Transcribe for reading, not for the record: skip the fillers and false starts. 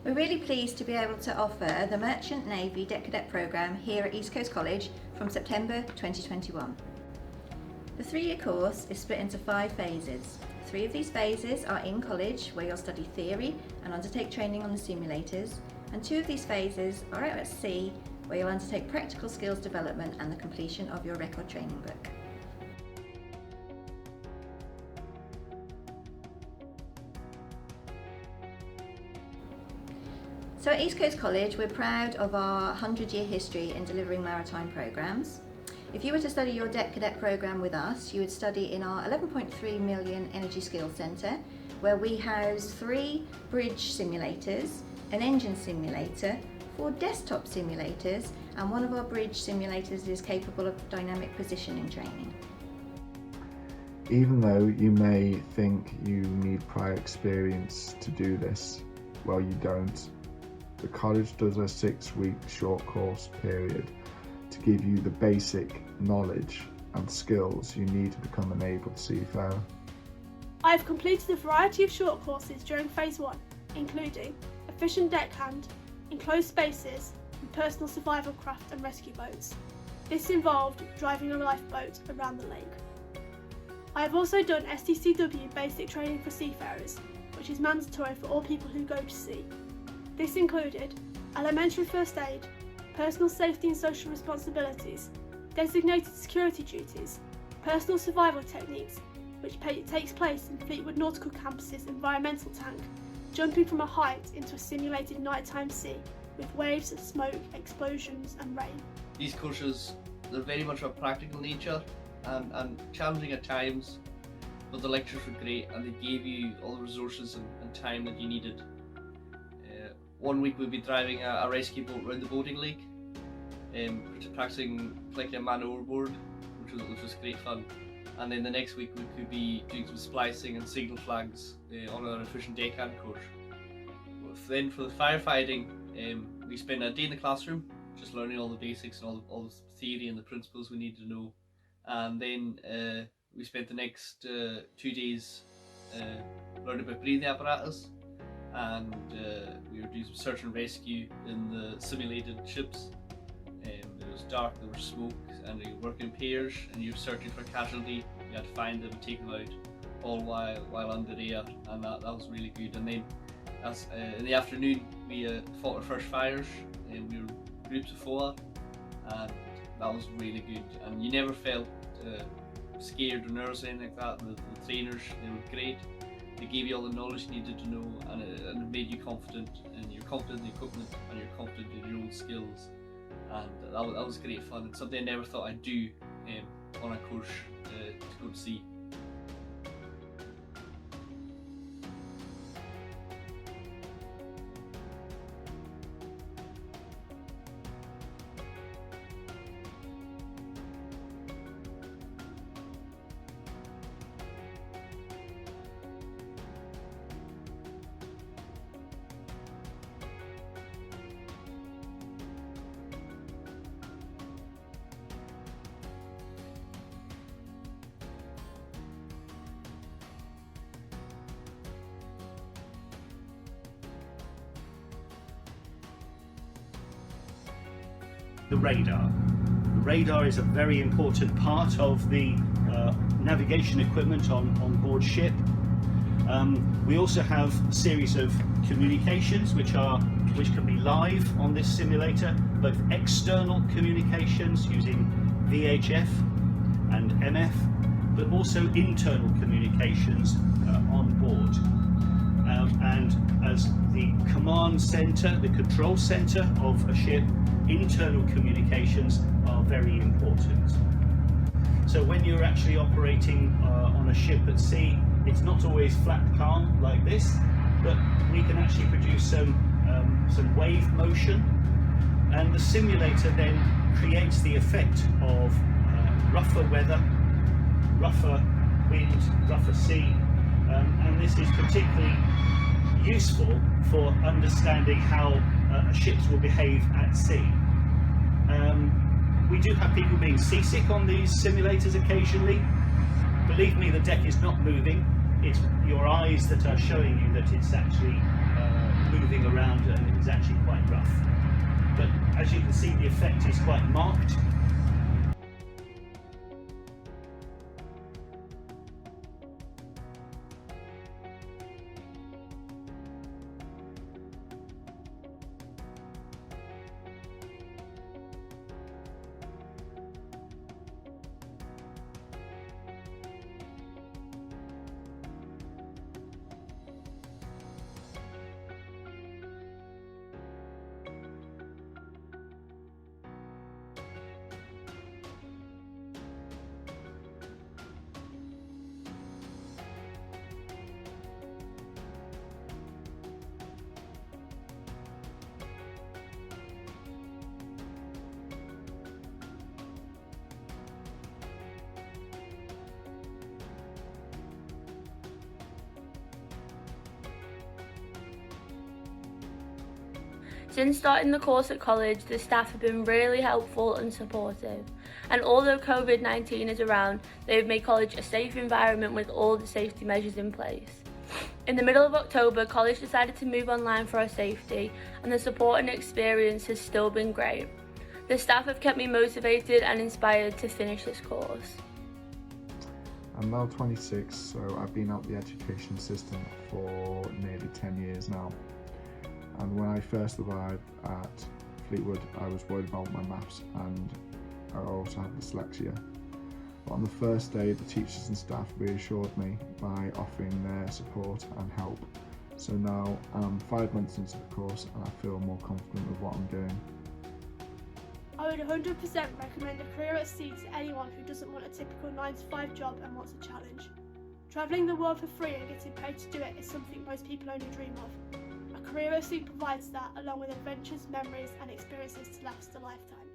We're really pleased to be able to offer the Merchant Navy Deck Cadet programme here at East Coast College from September 2021. The 3-year course is split into 5 phases. 3 of these phases are in college, where you'll study theory and undertake training on the simulators, and 2 of these phases are out at sea, where you'll undertake practical skills development and the completion of your record training book. So at East Coast College, we're proud of our 100-year history in delivering maritime programmes. If you were to study your Deck Cadet programme with us, you would study in our 11.3 million Energy Skills Centre, where we house 3 bridge simulators, an engine simulator, 4 desktop simulators, and one of our bridge simulators is capable of dynamic positioning training. Even though you may think you need prior experience to do this, well, you don't. The college does a 6-week short course period to give you the basic knowledge and skills you need to become an able seafarer. I have completed a variety of short courses during Phase 1, including efficient deckhand, enclosed spaces, and personal survival craft and rescue boats. This involved driving a lifeboat around the lake. I have also done STCW basic training for seafarers, which is mandatory for all people who go to sea. This included elementary first aid, personal safety and social responsibilities, designated security duties, personal survival techniques, which takes place in Fleetwood Nautical Campus's environmental tank, jumping from a height into a simulated nighttime sea with waves of smoke, explosions and rain. These courses, they're very much of a practical nature and challenging at times, but the lectures were great and they gave you all the resources and time that you needed. One week we'll be driving a rescue boat around the boating lake, practicing collecting a man overboard, which was great fun. And then the next week we could be doing some splicing and signal flags on an efficient deckhand course. Then for the firefighting, we spent a day in the classroom, just learning all the basics and all the theory and the principles we needed to know. And then we spent the next 2 days learning about breathing apparatus, and we were doing some search and rescue in the simulated ships. It was dark, there was smoke, and you work in pairs and you're searching for a casualty. You had to find them and take them out, all while under air, and that was really good. And then in the afternoon we fought our first fires, and we were groups of 4, and that was really good. And you never felt scared or nervous or anything like that. The trainers, they were great. They gave you all the knowledge you needed to know, and it made you confident, and you're confident in the equipment and you're confident in your own skills, and that was great fun. It's something I never thought I'd do on a course to go to sea. The radar. The radar is a very important part of the navigation equipment on board ship. We also have a series of communications which can be live on this simulator, both external communications using VHF and MF, but also internal communications on board. And as the command center, the control center of a ship, internal communications are very important. So when you're actually operating on a ship at sea, it's not always flat calm like this, but we can actually produce some wave motion, and the simulator then creates the effect of rougher weather, rougher wind, rougher sea, and this is particularly useful for understanding how ships will behave at sea. We do have people being seasick on these simulators occasionally. Believe me, the deck is not moving. It's your eyes that are showing you that it's actually moving around, and it was actually quite rough. But as you can see, the effect is quite marked. Since starting the course at college, the staff have been really helpful and supportive. And although COVID-19 is around, they have made college a safe environment with all the safety measures in place. In the middle of October, college decided to move online for our safety, and the support and experience has still been great. The staff have kept me motivated and inspired to finish this course. I'm now 26, so I've been out the education system for nearly 10 years now. And when I first arrived at Fleetwood, I was worried about my maths, and I also had dyslexia. But on the first day, the teachers and staff reassured me by offering their support and help. So now I'm 5 months into the course and I feel more confident with what I'm doing. I would 100% recommend a career at Sea to anyone who doesn't want a typical 9-to-5 job and wants a challenge. Travelling the world for free and getting paid to do it is something most people only dream of. A career at Sea provides that, along with adventures, memories and experiences to last a lifetime.